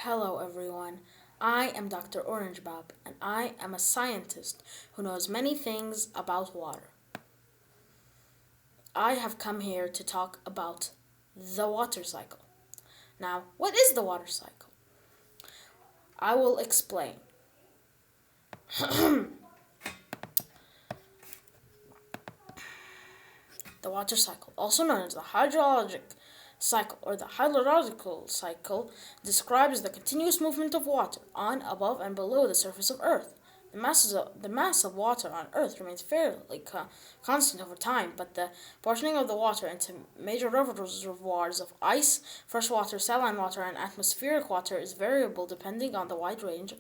Hello everyone, I am Dr. Orangebob and I am a scientist who knows many things about water. I have come here to talk about the water cycle. Now, what is the water cycle? I will explain. The water cycle, also known as the hydrologic cycle or the hydrological cycle, describes the continuous movement of water on, above, and below the surface of Earth. The mass of water on Earth remains fairly constant over time, but the portioning of the water into major reservoirs of ice, freshwater, saline water, and atmospheric water is variable depending on the wide range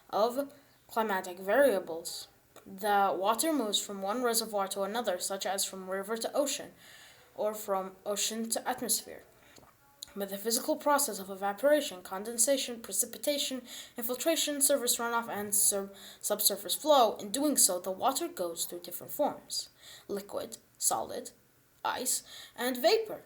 of climatic variables. The water moves from one reservoir to another, such as from river to ocean, or from ocean to atmosphere. By the physical process of evaporation, condensation, precipitation, infiltration, surface runoff, and subsurface flow. In doing so, the water goes through different forms: liquid, solid, ice, and vapor.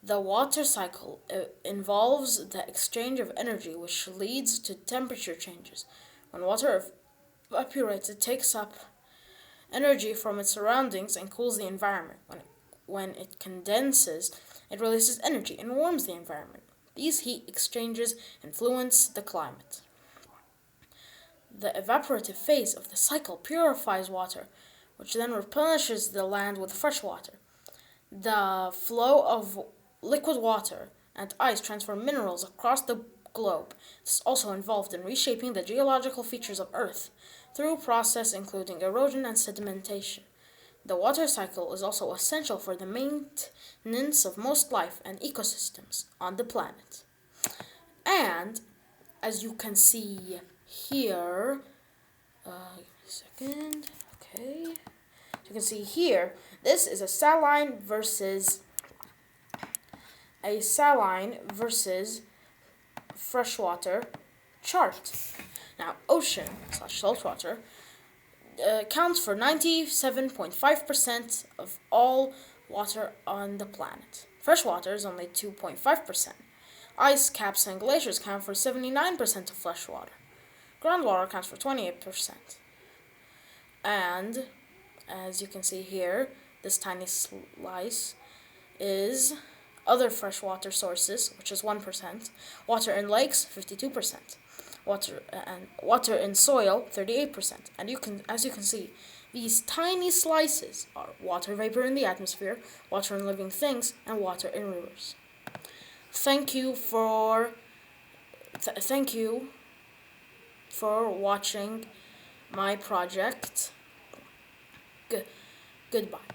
The water cycle involves the exchange of energy, which leads to temperature changes. When water evaporates, it takes up energy from its surroundings and cools the environment. When it condenses, it releases energy and warms the environment. These heat exchanges influence the climate. The evaporative phase of the cycle purifies water, which then replenishes the land with fresh water. The flow of liquid water and ice transfer minerals across the globe. It is also involved in reshaping the geological features of Earth through a process including erosion and sedimentation. The water cycle is also essential for the maintenance of most life and ecosystems on the planet. And as you can see here, okay. As you can see here, this is a saline versus freshwater chart. Now, ocean/saltwater accounts for 97.5% of all water on the planet. Freshwater is only 2.5%. Ice caps and glaciers account for 79% of freshwater. Groundwater accounts for 28%. And as you can see here, this tiny slice is other freshwater sources, which is 1%. Water in lakes, 52%. Water in soil, 38%. And as you can see, these tiny slices are water vapor in the atmosphere, water in living things, and water in rivers. Thank you for watching my project. Goodbye.